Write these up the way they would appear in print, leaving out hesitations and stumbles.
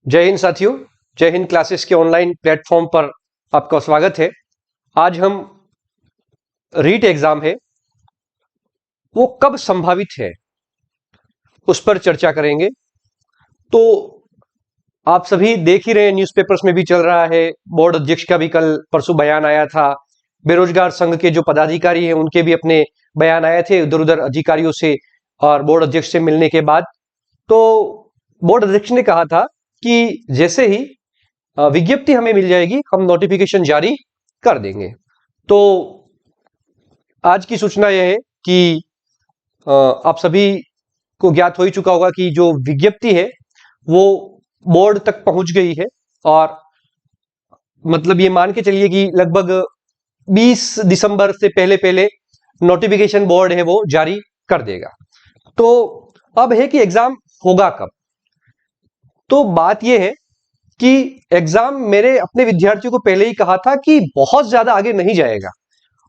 जय हिंद साथियों, जय हिंद क्लासेस के ऑनलाइन प्लेटफॉर्म पर आपका स्वागत है। आज हम रीट एग्जाम है वो कब संभावित है उस पर चर्चा करेंगे। तो आप सभी देख ही रहे हैं, न्यूज़पेपर्स में भी चल रहा है, बोर्ड अध्यक्ष का भी कल परसों बयान आया था, बेरोजगार संघ के जो पदाधिकारी हैं उनके भी अपने बयान आए थे इधर उधर अधिकारियों से और बोर्ड अध्यक्ष से मिलने के बाद। तो बोर्ड अध्यक्ष ने कहा था कि जैसे ही विज्ञप्ति हमें मिल जाएगी हम नोटिफिकेशन जारी कर देंगे। तो आज की सूचना यह है कि आप सभी को ज्ञात हो ही चुका होगा कि जो विज्ञप्ति है वो बोर्ड तक पहुंच गई है और मतलब ये मान के चलिए कि लगभग 20 दिसंबर से पहले पहले नोटिफिकेशन बोर्ड है वो जारी कर देगा। तो अब है कि एग्जाम होगा कब। तो बात यह है कि एग्जाम मेरे अपने विद्यार्थियों को पहले ही कहा था कि बहुत ज्यादा आगे नहीं जाएगा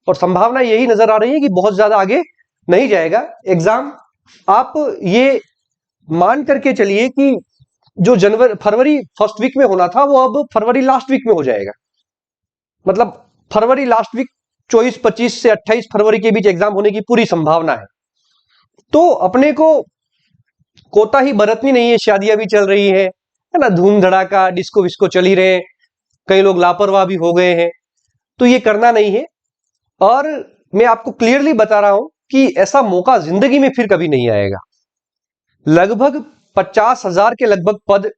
और संभावना यही नजर आ रही है कि बहुत ज्यादा आगे नहीं जाएगा एग्जाम। आप ये मान करके चलिए कि जो फरवरी फर्स्ट वीक में होना था वो अब फरवरी लास्ट वीक में हो जाएगा। मतलब फरवरी लास्ट वीक 24, 25 से 28 फरवरी के बीच एग्जाम होने की पूरी संभावना है। तो अपने को कोताही बरतनी नहीं है, शादियां भी चल रही है ना, धूम धड़ाका डिस्को विस्को चल ही रहे हैं, कई लोग लापरवाह भी हो गए हैं, तो ये करना नहीं है। और मैं आपको क्लियरली बता रहा हूं कि ऐसा मौका जिंदगी में फिर कभी नहीं आएगा। लगभग 50,000 के लगभग पद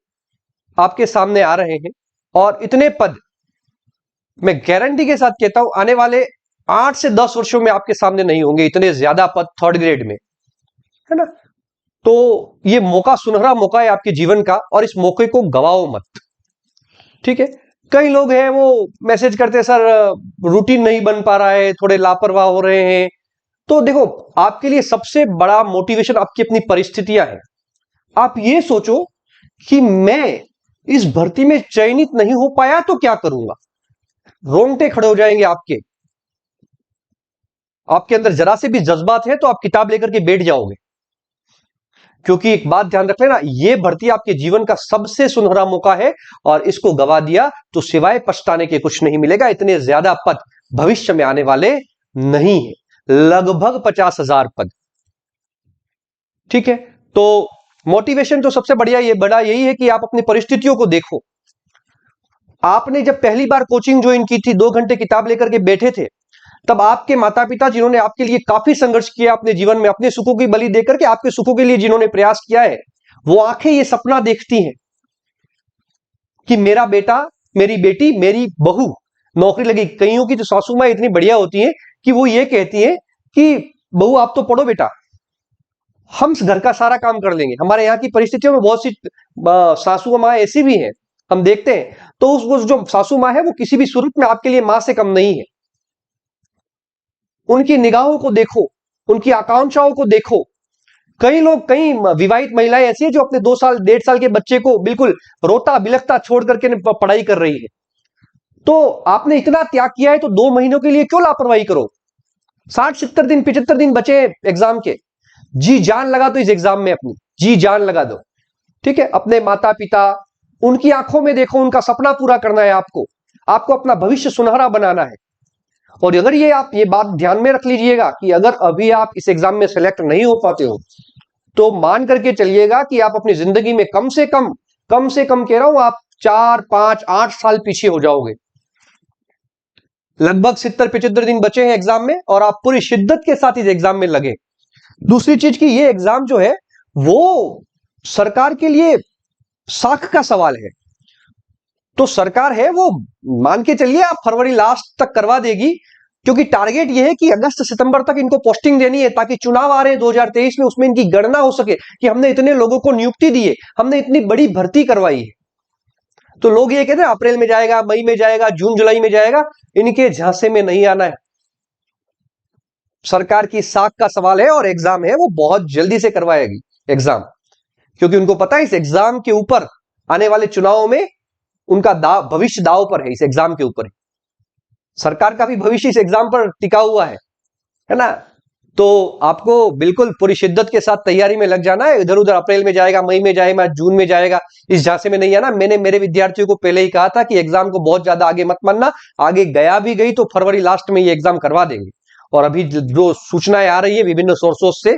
आपके सामने आ रहे हैं और इतने पद मैं गारंटी के साथ कहता हूं आने वाले 8 से 10 वर्षों में आपके सामने नहीं होंगे, इतने ज्यादा पद थर्ड ग्रेड में, है ना। तो ये मौका सुनहरा मौका है आपके जीवन का और इस मौके को गवाओ मत, ठीक है। कई लोग हैं वो मैसेज करते हैं सर रूटीन नहीं बन पा रहा है, थोड़े लापरवाह हो रहे हैं। तो देखो, आपके लिए सबसे बड़ा मोटिवेशन आपकी अपनी परिस्थितियां हैं। आप ये सोचो कि मैं इस भर्ती में चयनित नहीं हो पाया तो क्या करूंगा। रोंगटे खड़े हो जाएंगे आपके अंदर जरा से भी जज्बात है तो आप किताब लेकर के बैठ जाओगे। क्योंकि एक बात ध्यान रख लेना, ये भर्ती आपके जीवन का सबसे सुनहरा मौका है और इसको गवा दिया तो सिवाय पछताने के कुछ नहीं मिलेगा। इतने ज्यादा पद भविष्य में आने वाले नहीं है, लगभग 50,000 पद, ठीक है। तो मोटिवेशन तो सबसे बढ़िया यही है कि आप अपनी परिस्थितियों को देखो। आपने जब पहली बार कोचिंग ज्वाइन की थी, 2 घंटे किताब लेकर के बैठे थे, तब आपके माता पिता जिन्होंने आपके लिए काफी संघर्ष किया अपने जीवन में, अपने सुखों की बलि देकर के आपके सुखों के लिए जिन्होंने प्रयास किया है, वो आंखें ये सपना देखती हैं कि मेरा बेटा, मेरी बेटी, मेरी बहू नौकरी लगी। कईयों की तो सासू मां इतनी बढ़िया होती हैं कि वो ये कहती हैं कि बहू आप तो पढ़ो बेटा, हम घर का सारा काम कर लेंगे। हमारे यहाँ की परिस्थितियों में बहुत सी सासू मां ऐसी भी हैं, हम देखते हैं। तो उस जो सासू मां है वो किसी भी सूरत में आपके लिए मां से कम नहीं है। उनकी निगाहों को देखो, उनकी आकांक्षाओं को देखो। कई विवाहित महिलाएं ऐसी हैं जो अपने 2 साल 1.5 साल के बच्चे को बिल्कुल रोता बिलखता छोड़ करके पढ़ाई कर रही है। तो आपने इतना त्याग किया है तो 2 महीनों के लिए क्यों लापरवाही करो। 60-70 दिन 75 दिन बचे एग्जाम के, जी जान लगा दो इस एग्जाम में, अपनी जी जान लगा दो, ठीक है। अपने माता पिता, उनकी आंखों में देखो, उनका सपना पूरा करना है आपको अपना भविष्य सुनहरा बनाना है। और अगर आप ये बात ध्यान में रख लीजिएगा कि अगर अभी आप इस एग्जाम में सेलेक्ट नहीं हो पाते हो तो मान करके चलिएगा कि आप अपनी जिंदगी में कम से कम कह रहा हूं, आप 4, 5, 8 साल पीछे हो जाओगे। लगभग 70-75 दिन बचे हैं एग्जाम में और आप पूरी शिद्दत के साथ इस एग्जाम में लगे। दूसरी चीज की ये एग्जाम जो है वो सरकार के लिए साख का सवाल है। तो सरकार है वो मान के चलिए आप फरवरी लास्ट तक करवा देगी, क्योंकि टारगेट ये है कि अगस्त सितंबर तक इनको पोस्टिंग देनी है ताकि चुनाव आ रहे हैं 2023 में, उसमें इनकी गणना हो सके कि हमने इतने लोगों को नियुक्ति दी है, हमने इतनी बड़ी भर्ती करवाई है। तो लोग ये कहते हैं अप्रैल में जाएगा, मई में जाएगा, जून जुलाई में जाएगा, इनके झांसे में नहीं आना है। सरकार की साख का सवाल है और एग्जाम है वो बहुत जल्दी से करवाएगी एग्जाम, क्योंकि उनको पता है इस एग्जाम के ऊपर आने वाले चुनावों में उनका भविष्य दांव पर है। इस एग्जाम के ऊपर सरकार का भी भविष्य इस एग्जाम पर टिका हुआ है ना। तो आपको बिल्कुल पूरी शिद्दत के साथ तैयारी में लग जाना है। इधर उधर अप्रैल में जाएगा, मई में जाएगा, जून में जाएगा, इस झांसे में नहीं आना। मैंने मेरे विद्यार्थियों को पहले ही कहा था कि एग्जाम को बहुत ज्यादा आगे मत मानना, आगे गया भी गई तो फरवरी लास्ट में ये एग्जाम करवा देंगे। और अभी जो सूचनाएं आ रही है विभिन्न सोर्सों से,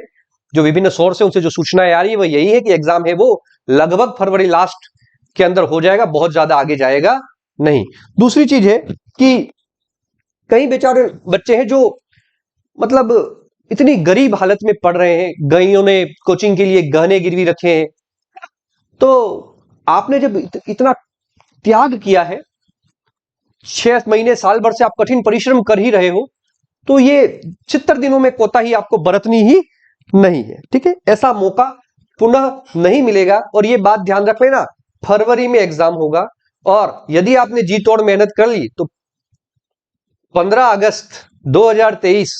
जो विभिन्न सोर्स है उनसे जो सूचनाएं आ रही है वो यही है कि एग्जाम है वो लगभग फरवरी लास्ट के अंदर हो जाएगा, बहुत ज्यादा आगे जाएगा नहीं। दूसरी चीज है कि कई बेचारे बच्चे हैं जो मतलब इतनी गरीब हालत में पढ़ रहे हैं, कईयों ने कोचिंग के लिए गहने गिरवी रखे हैं। तो आपने जब इतना त्याग किया है, 6 महीने साल भर से आप कठिन परिश्रम कर ही रहे हो, तो ये 70 दिनों में कोताही आपको बरतनी ही नहीं है। ठीक है, ऐसा मौका पुनः नहीं मिलेगा। और ये बात ध्यान रख लेना, फरवरी में एग्जाम होगा और यदि आपने जी तोड़ मेहनत कर ली तो 15 अगस्त 2023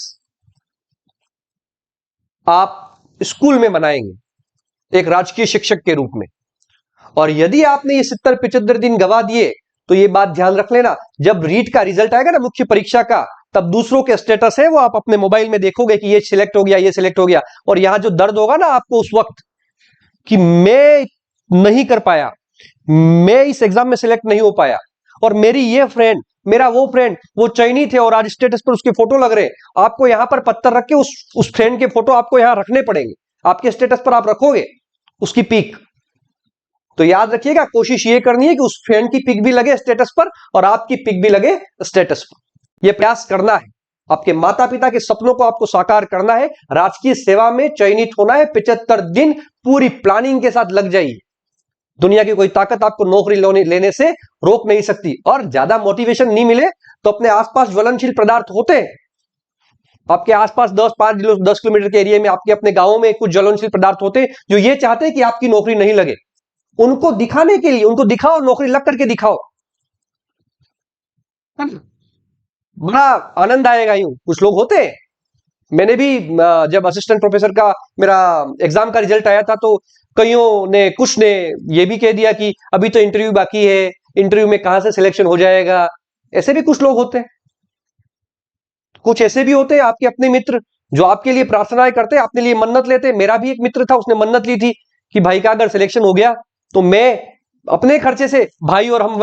आप स्कूल में मनाएंगे एक राजकीय शिक्षक के रूप में। और यदि आपने ये 70-75 दिन गवा दिए तो ये बात ध्यान रख लेना, जब रीट का रिजल्ट आएगा ना मुख्य परीक्षा का, तब दूसरों के स्टेटस है वो आप अपने मोबाइल में देखोगे कि ये सिलेक्ट हो गया, ये सिलेक्ट हो गया। और यहां जो दर्द होगा ना आपको उस वक्त कि मैं नहीं कर पाया, मैं इस एग्जाम में सिलेक्ट नहीं हो पाया, और मेरी ये फ्रेंड, मेरा वो फ्रेंड, वो चयनित है और आज स्टेटस पर उसके फोटो लग रहे हैं। आपको यहां पर पत्थर रख के उस फ्रेंड के फोटो आपको यहां रखने पड़ेंगे, आपके स्टेटस पर आप रखोगे उसकी पिक। तो याद रखिएगा, कोशिश ये करनी है कि उस फ्रेंड की पिक भी लगे स्टेटस पर और आपकी पिक भी लगे स्टेटस पर। यह प्रयास करना है, आपके माता पिता के सपनों को आपको साकार करना है, राजकीय सेवा में चयनित होना है। 75 दिन पूरी प्लानिंग के साथ लग जाइए, दुनिया की कोई ताकत आपको नौकरी लेने से रोक नहीं सकती। और ज्यादा मोटिवेशन नहीं मिले तो अपने आसपास ज्वलनशील पदार्थ होते हैं, आपके आसपास 10 किलोमीटर के एरिया में, आपके अपने गांवों में कुछ ज्वलनशील पदार्थ होते हैं जो ये चाहते हैं कि आपकी नौकरी नहीं लगे। उनको दिखाने के लिए, उनको दिखाओ, नौकरी लग करके दिखाओ, बड़ा आनंद आएगा। यूं कुछ लोग होते हैं, मैंने भी जब असिस्टेंट प्रोफेसर का मेरा एग्जाम का रिजल्ट आया था तो कईयों ने, कुछ ने ये भी कह दिया कि अभी तो इंटरव्यू बाकी है, इंटरव्यू में कहां से सिलेक्शन हो जाएगा। ऐसे भी कुछ लोग होते हैं। कुछ ऐसे भी होते हैं आपके अपने मित्र जो आपके लिए प्रार्थनाएं करते हैं, अपने लिए मन्नत लेते हैं। मेरा भी एक मित्र था, उसने मन्नत ली थी कि भाई का अगर सिलेक्शन हो गया तो मैं अपने खर्चे से, भाई और हम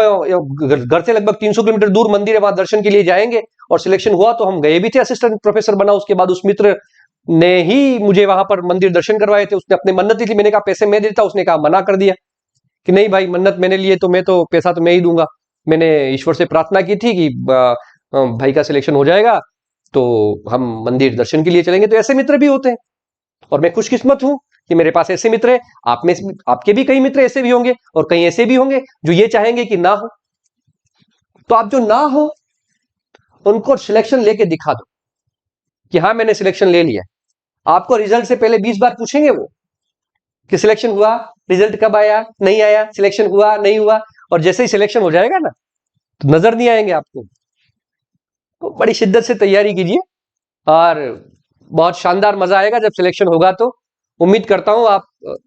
घर से लगभग 300 किलोमीटर दूर मंदिर है, वहां दर्शन के लिए जाएंगे। और सिलेक्शन हुआ तो हम गए भी थे, असिस्टेंट प्रोफेसर बना उसके बाद। उस मित्र ने ही मुझे वहां पर मंदिर दर्शन करवाए थे, उसने अपने मन्नत ली थी। मैंने कहा पैसे मैं देता, उसने कहा मना कर दिया कि नहीं भाई, मन्नत मैंने लिए तो मैं तो पैसा तो मैं ही दूंगा। मैंने ईश्वर से प्रार्थना की थी कि भाई का सिलेक्शन हो जाएगा तो हम मंदिर दर्शन के लिए चलेंगे। तो ऐसे मित्र भी होते हैं और मैं खुशकिस्मत हूं कि मेरे पास ऐसे मित्र हैं। आप में, आपके भी कई मित्र ऐसे भी होंगे और कई ऐसे भी होंगे जो ये चाहेंगे कि ना हो। तो आप जो ना हो उनको सिलेक्शन लेके दिखा दो कि हाँ मैंने सिलेक्शन ले लिया। आपको रिजल्ट से पहले 20 बार पूछेंगे वो कि सिलेक्शन हुआ, रिजल्ट कब आया, नहीं आया, सिलेक्शन हुआ, नहीं हुआ। और जैसे ही सिलेक्शन हो जाएगा ना तो नजर नहीं आएंगे आपको। तो बड़ी शिद्दत से तैयारी कीजिए और बहुत शानदार मजा आएगा जब सिलेक्शन होगा। तो उम्मीद करता हूं आप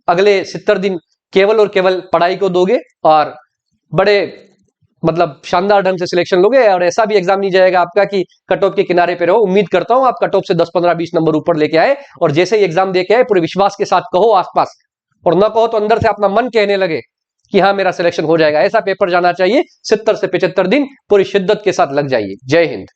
अगले 70 दिन केवल और केवल पढ़ाई को दोगे और बड़े मतलब शानदार ढंग से सिलेक्शन लोगे। और ऐसा भी एग्जाम नहीं जाएगा आपका कि कट ऑफ के किनारे पे रहो। उम्मीद करता हूं आप कट ऑफ से 10, 15, 20 नंबर ऊपर लेके आए और जैसे ही एग्जाम देके आए पूरे विश्वास के साथ कहो आसपास, और ना कहो तो अंदर से अपना मन कहने लगे कि हाँ मेरा सिलेक्शन हो जाएगा। ऐसा पेपर जाना चाहिए। 70 से 75 दिन पूरी शिद्दत के साथ लग जाइए। जय हिंद।